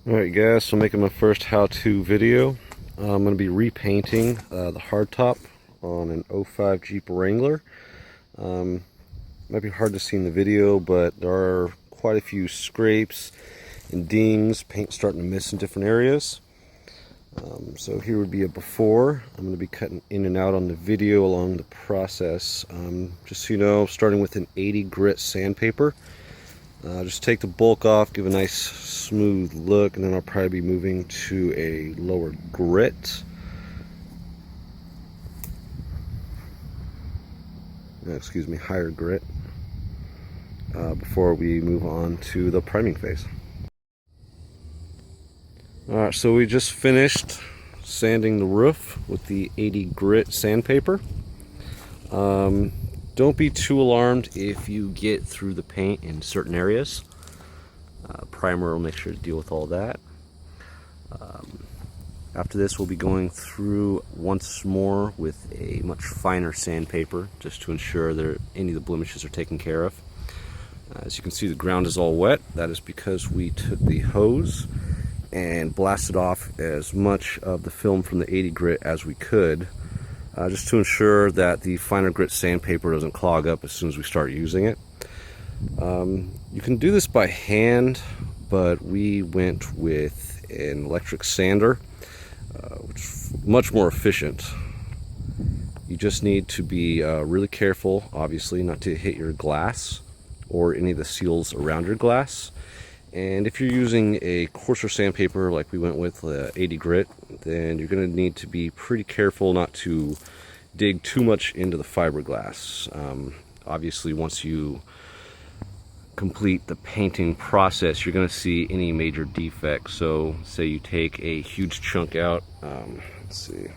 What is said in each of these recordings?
Alright guys, so making my first how-to video. I'm going to be repainting the hardtop on an '05 Jeep Wrangler. Might be hard to see in the video, but there are quite a few scrapes and dings, paint starting to miss in different areas. So here would be a before. I'm going to be cutting in and out on the video along the process. Just so you know, starting with an 80 grit sandpaper. Just take the bulk off, give a nice smooth look, and then I'll probably be moving to a lower grit. Excuse me, higher grit, before we move on to the priming phase. Alright, so we just finished sanding the roof with the 80 grit sandpaper. Don't be too alarmed if you get through the paint in certain areas. Primer will make sure to deal with all that. After this, we'll be going through once more with a much finer sandpaper just to ensure that any of the blemishes are taken care of. As you can see, the ground is all wet. That is because we took the hose and blasted off as much of the film from the 80 grit as we could, just to ensure that the finer grit sandpaper doesn't clog up as soon as we start using it. You can do this by hand, but we went with an electric sander, which is much more efficient. You just need to be really careful, obviously, not to hit your glass or any of the seals around your glass. And if you're using a coarser sandpaper like we went with 80 grit, then you're going to need to be pretty careful not to dig too much into the fiberglass. Obviously, once you complete the painting process, you're going to see any major defects. So say you take a huge chunk out, let's see,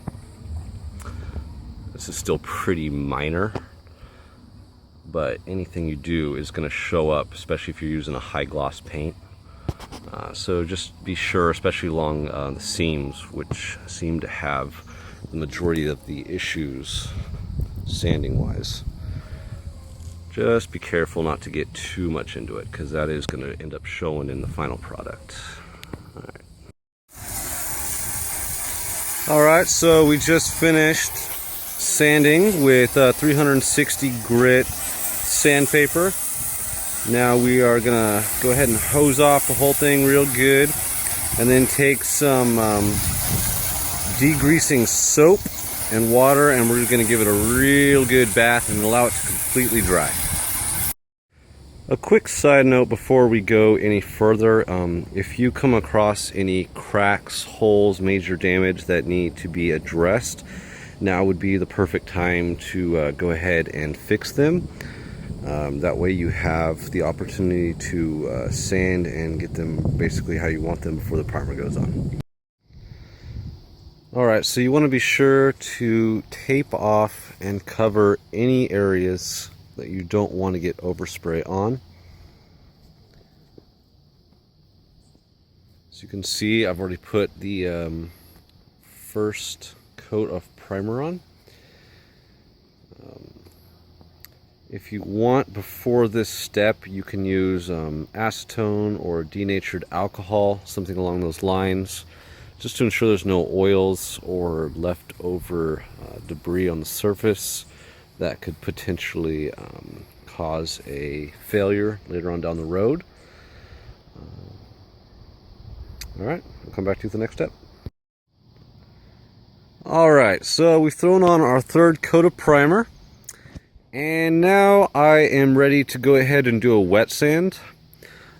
this is still pretty minor, but anything you do is going to show up, especially if you're using a high gloss paint. So just be sure, especially along the seams, which seem to have the majority of the issues sanding wise. Just be careful not to get too much into it, because that is going to end up showing in the final product. Alright, so we just finished sanding with 360 grit sandpaper. Now we are going to go ahead and hose off the whole thing real good, and then take some degreasing soap and water, and we're going to give it a real good bath and allow it to completely dry. A quick side note before we go any further, if you come across any cracks, holes, major damage that need to be addressed, now would be the perfect time to go ahead and fix them. That way you have the opportunity to sand and get them basically how you want them before the primer goes on. Alright, so you want to be sure to tape off and cover any areas that you don't want to get overspray on. As you can see, I've already put the first coat of primer on. If you want, before this step, you can use acetone or denatured alcohol, something along those lines, just to ensure there's no oils or leftover debris on the surface that could potentially cause a failure later on down the road. Alright, I'll come back to you with the next step. Alright, so we've thrown on our third coat of primer. And now I am ready to go ahead and do a wet sand.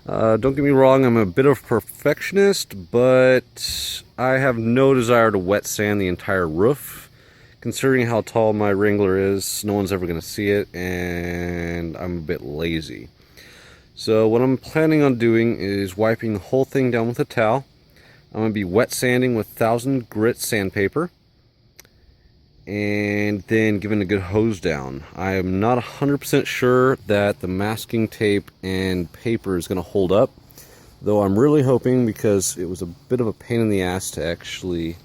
Don't get me wrong, I'm a bit of a perfectionist, but I have no desire to wet sand the entire roof. Considering how tall my Wrangler is, no one's ever going to see it, and I'm a bit lazy. So what I'm planning on doing is wiping the whole thing down with a towel. I'm going to be wet sanding with 1000 grit sandpaper, and then giving a good hose down. I am not 100% sure that the masking tape and paper is going to hold up, though I'm really hoping, because it was a bit of a pain in the ass to actually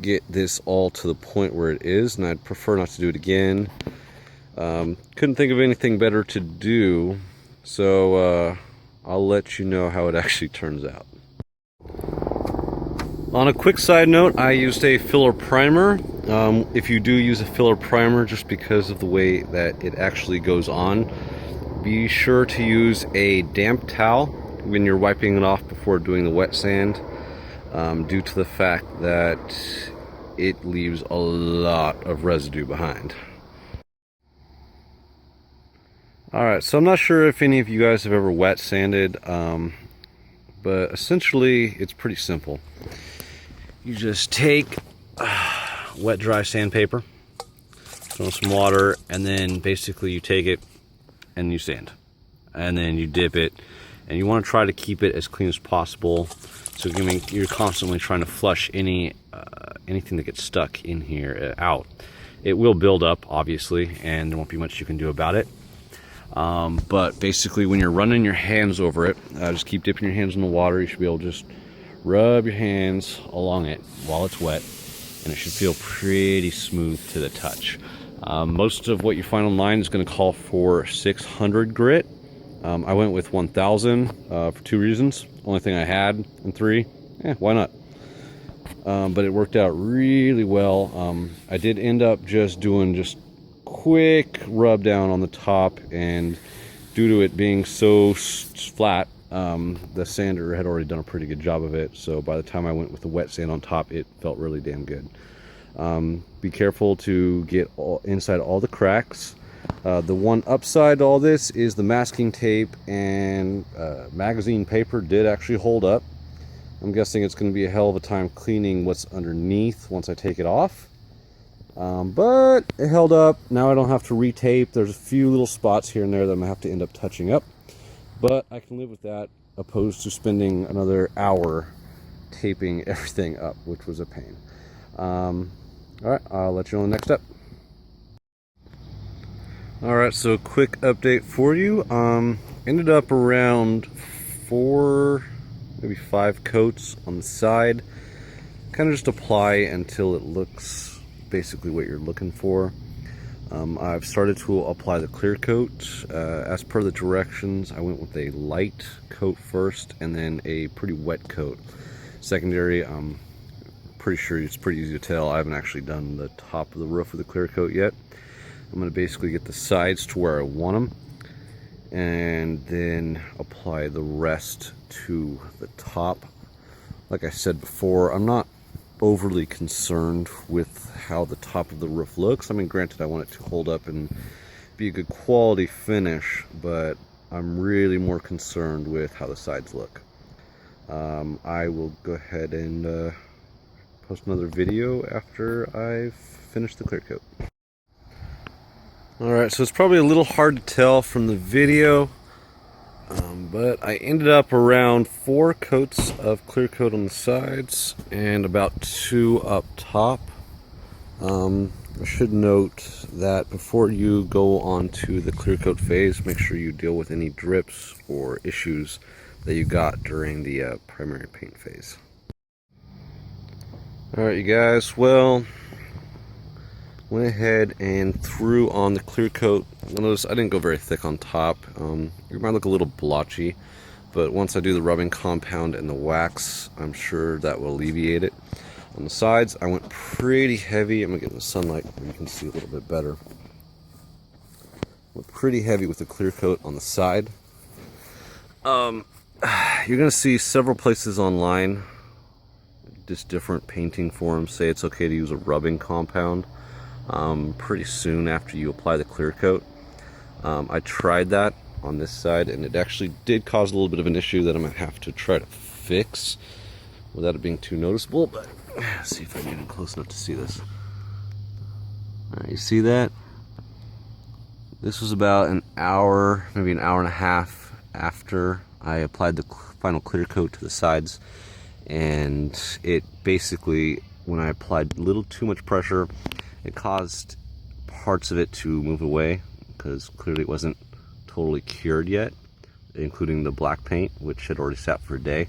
get this all to the point where it is, and I'd prefer not to do it again. Couldn't think of anything better to do, so I'll let you know how it actually turns out. On a quick side note, I used a filler primer. If you do use a filler primer, just because of the way that it actually goes on, be sure to use a damp towel when you're wiping it off before doing the wet sand, due to the fact that it leaves a lot of residue behind. Alright, so I'm not sure if any of you guys have ever wet sanded, but essentially it's pretty simple. You just take wet dry sandpaper, throw some water, and then basically you take it and you sand, and then you dip it, and you want to try to keep it as clean as possible. So you're constantly trying to flush anything that gets stuck in here out. It will build up, obviously, and there won't be much you can do about it. But basically, when you're running your hands over it, just keep dipping your hands in the water. You should be able to just rub your hands along it while it's wet, and it should feel pretty smooth to the touch. Most of what you find online is going to call for 600 grit. I went with 1000 for 2 reasons. Only thing I had, and 3, why not? But it worked out really well. I did end up just doing quick rub down on the top, and due to it being so flat, the sander had already done a pretty good job of it, so by the time I went with the wet sand on top, it felt really damn good. Be careful to get inside all the cracks. The one upside to all this is the masking tape and magazine paper did actually hold up. I'm guessing it's going to be a hell of a time cleaning what's underneath once I take it off. But it held up. Now I don't have to retape. There's a few little spots here and there that I'm going to have to end up touching up, but I can live with that, opposed to spending another hour taping everything up, which was a pain. Alright, I'll let you know the next step. Alright, so quick update for you. Ended up around 4, maybe 5 coats on the side. Kind of just apply until it looks basically what you're looking for. I've started to apply the clear coat. As per the directions, I went with a light coat first and then a pretty wet coat secondary. I'm pretty sure it's pretty easy to tell. I haven't actually done the top of the roof with a clear coat yet. I'm going to basically get the sides to where I want them, and then apply the rest to the top. Like I said before, I'm not overly concerned with how the top of the roof looks. I mean, granted, I want it to hold up and be a good quality finish, but I'm really more concerned with how the sides look. I will go ahead and post another video after I've finished the clear coat. Alright, so it's probably a little hard to tell from the video, but I ended up around 4 coats of clear coat on the sides and about 2 up top. I should note that before you go on to the clear coat phase, make sure you deal with any drips or issues that you got during the primary paint phase. Alright, you guys, well, went ahead and threw on the clear coat. Notice I didn't go very thick on top. It might look a little blotchy, but once I do the rubbing compound and the wax, I'm sure that will alleviate it. On the sides, I went pretty heavy. I'm gonna get in the sunlight where you can see a little bit better. Went pretty heavy with the clear coat on the side. You're gonna see several places online, just different painting forums say it's okay to use a rubbing compound pretty soon after you apply the clear coat. I tried that on this side, and it actually did cause a little bit of an issue that I'm gonna have to try to fix without it being too noticeable. But let's see if I can get close enough to see this. Alright, you see that? This was about an hour, maybe an hour and a half after I applied the final clear coat to the sides, and it basically, when I applied a little too much pressure, it caused parts of it to move away, because clearly it wasn't totally cured yet, including the black paint, which had already sat for a day.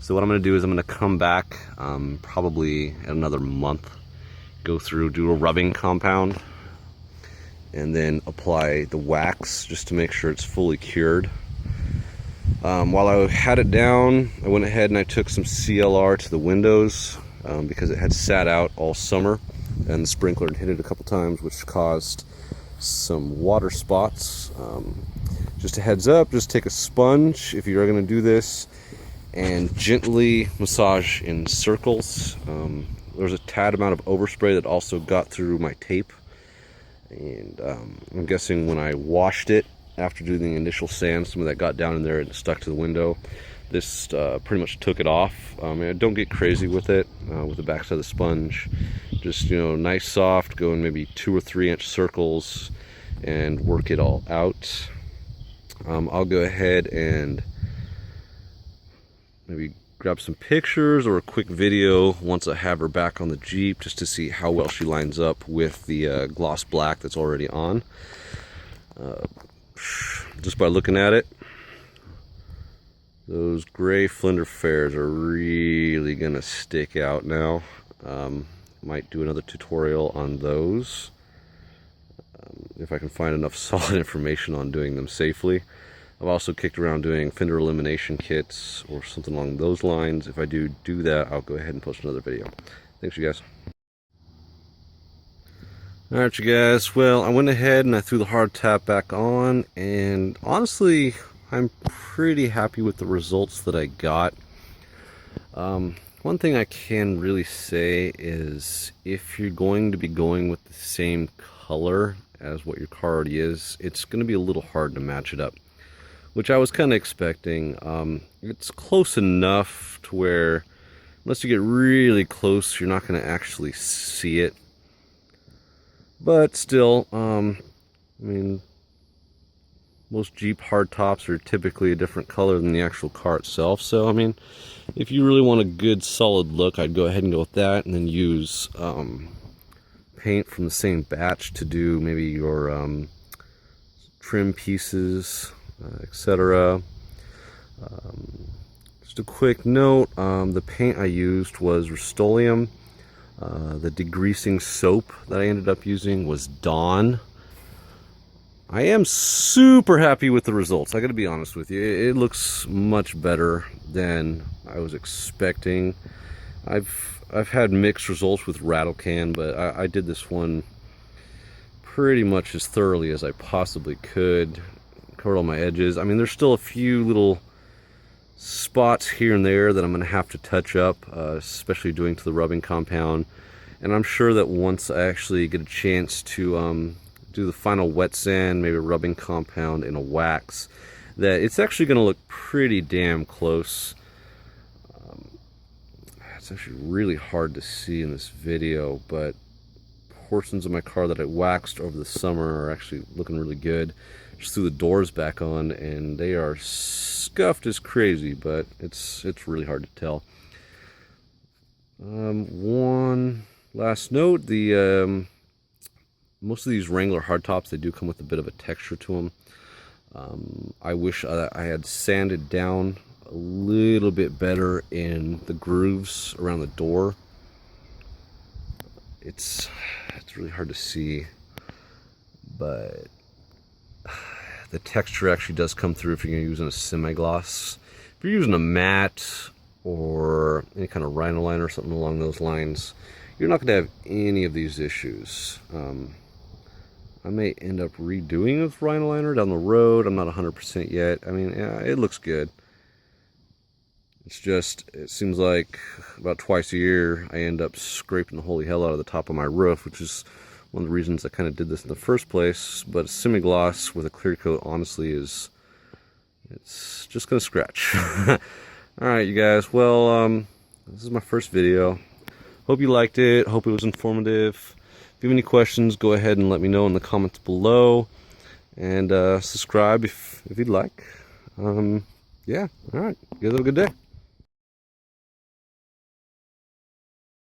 So what I'm going to do is I'm going to come back probably in another month, go through, do a rubbing compound, and then apply the wax just to make sure it's fully cured. While I had it down, I went ahead and I took some CLR to the windows because it had sat out all summer, and the sprinkler had hit it a couple times, which caused some water spots. Just a heads up, just take a sponge if you're going to do this and gently massage in circles. There was a tad amount of overspray that also got through my tape, and I'm guessing when I washed it after doing the initial sand, some of that got down in there and stuck to the window. This pretty much took it off. Don't get crazy with it with the backside of the sponge. Just, you know, nice soft, go in maybe 2 or 3 inch circles and work it all out. I'll go ahead and maybe grab some pictures or a quick video once I have her back on the Jeep, just to see how well she lines up with the gloss black that's already on. Just by looking at it, those gray fender flares are really gonna stick out now. Might do another tutorial on those if I can find enough solid information on doing them safely. I've also kicked around doing fender elimination kits or something along those lines. If I do that, I'll go ahead and post another video. Thanks, you guys. Alright, you guys, well, I went ahead and I threw the hardtop back on, and honestly, I'm pretty happy with the results that I got. One thing I can really say is if you're going to be going with the same color as what your car already is, it's going to be a little hard to match it up, which I was kind of expecting. It's close enough to where unless you get really close, you're not going to actually see it. But still, I mean, most Jeep hardtops are typically a different color than the actual car itself. So, I mean, if you really want a good solid look, I'd go ahead and go with that, and then use paint from the same batch to do maybe your trim pieces, etc. Just a quick note, the paint I used was Rust-Oleum. The degreasing soap that I ended up using was Dawn. I am super happy with the results. I gotta be honest with you. It looks much better than I was expecting. I've had mixed results with rattle can, but I did this one pretty much as thoroughly as I possibly could. Covered all my edges. I mean, there's still a few little spots here and there that I'm gonna have to touch up, especially doing to the rubbing compound. And I'm sure that once I actually get a chance to do the final wet sand, maybe a rubbing compound and a wax, that it's actually going to look pretty damn close. It's actually really hard to see in this video, but portions of my car that I waxed over the summer are actually looking really good. Just threw the doors back on and they are scuffed as crazy, but it's really hard to tell. One last note, the most of these Wrangler hardtops, they do come with a bit of a texture to them. I wish I had sanded down a little bit better in the grooves around the door. It's really hard to see, but the texture actually does come through if you're using a semi-gloss. If you're using a matte or any kind of rhino liner or something along those lines, you're not going to have any of these issues. I may end up redoing with rhino liner down the road. I'm not 100% yet. I mean, yeah, it looks good. It's just, it seems like about twice a year I end up scraping the holy hell out of the top of my roof, which is one of the reasons I kind of did this in the first place. But a semi-gloss with a clear coat, honestly, it's just going to scratch. Alright, you guys, well, this is my first video. Hope you liked it. Hope it was informative. If you have any questions, go ahead and let me know in the comments below. And subscribe if you'd like. Yeah, alright. You guys have a good day.